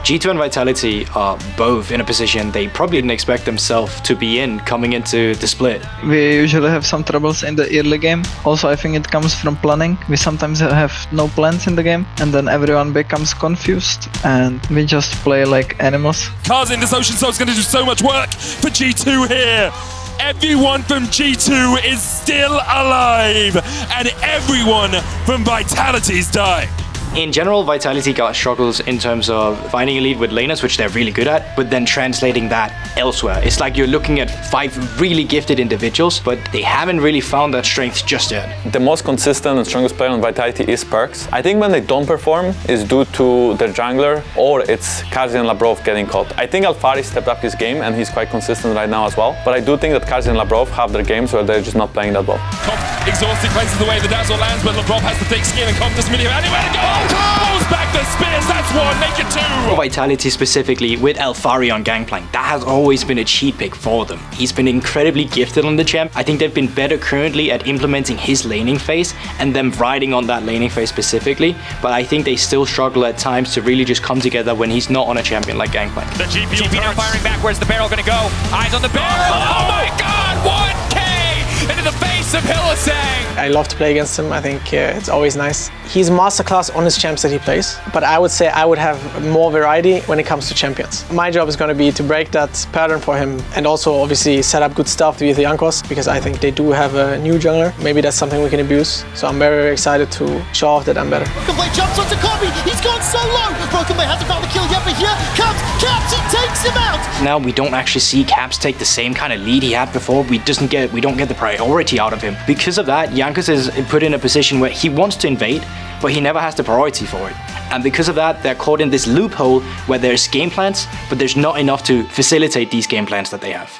G2 and Vitality are both in a position they probably didn't expect themselves to be in coming into the split. We usually have some troubles in the early game. Also, I think it comes from planning. We sometimes have no plans in the game, and then everyone becomes confused, and we just play like animals. Cars in this Ocean Soul's going to do so much work for G2 here. Everyone from G2 is still alive, and everyone from Vitality's dying. In general, Vitality got struggles in terms of finding a lead with laners, which they're really good at, but then translating that elsewhere. It's like you're looking at 5 really gifted individuals, but they haven't really found that strength just yet. The most consistent and strongest player on Vitality is Perks. I think when they don't perform is due to their jungler, or it's Karzi and Labrov getting caught. I think Alphari stepped up his game and he's quite consistent right now as well, but I do think that Karzi and Labrov have their games where they're just not playing that well. Comp exhausted, cleanses the way the dazzle lands, but Labrov has the thick skin and Comp doesn't really have anywhere to go. Pulls back the spears, that's 1, make it 2! Vitality specifically with Alphari on Gangplank, that has always been a cheat pick for them. He's been incredibly gifted on the champ. I think they've been better currently at implementing his laning phase and them riding on that laning phase specifically, but I think they still struggle at times to really just come together when he's not on a champion like Gangplank. The GP now firing back, where's the barrel gonna go? Eyes on the barrel, oh my god, 1K into the face of Hylissang! I love to play against him. I think it's always nice. He's masterclass on his champs that he plays, but I would say I would have more variety when it comes to champions. My job is going to be to break that pattern for him and also obviously set up good stuff with the Jankos, because I think they do have a new jungler. Maybe that's something we can abuse. So I'm very, very excited to show off that I'm better. BrokenBlade jumps onto Kobe. He's gone so low. BrokenBlade hasn't found the kill yet, but here comes Caps. He takes him out. Now we don't actually see Caps take the same kind of lead he had before. We don't get the priority out of him. Because of that, Jankos is put in a position where he wants to invade, but he never has the priority for it. And because of that, they're caught in this loophole where there's game plans, but there's not enough to facilitate these game plans that they have.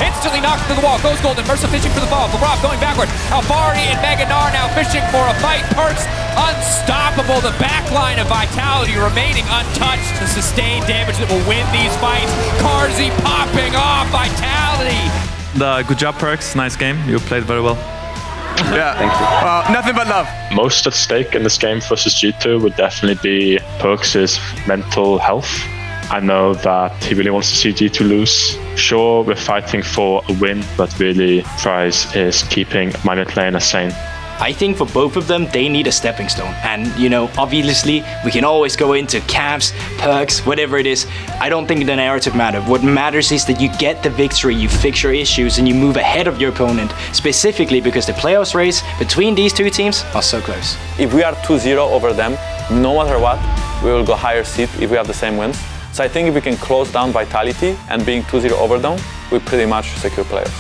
Instantly knocked to the wall, goes golden, Mercer fishing for the ball, Labrov going backward, Alphari and Meganar now fishing for a fight, Perks unstoppable, the backline of Vitality remaining untouched to sustain damage that will win these fights, Karzi popping off, Vitality! Good job, Perks, nice game, you played very well. Yeah, thank you. Nothing but love. Most at stake in this game versus G2 would definitely be Perks' mental health. I know that he really wants to see G2 lose. Sure, we're fighting for a win, but really prize is keeping my mid laner sane. I think for both of them, they need a stepping stone. And, you know, obviously, we can always go into Caps, Perks, whatever it is. I don't think the narrative matters. What matters is that you get the victory, you fix your issues, and you move ahead of your opponent, specifically because the playoffs race between these two teams are so close. If we are 2-0 over them, no matter what, we will go higher seed if we have the same wins. So I think if we can close down Vitality and being 2-0 over them, we pretty much secure playoffs.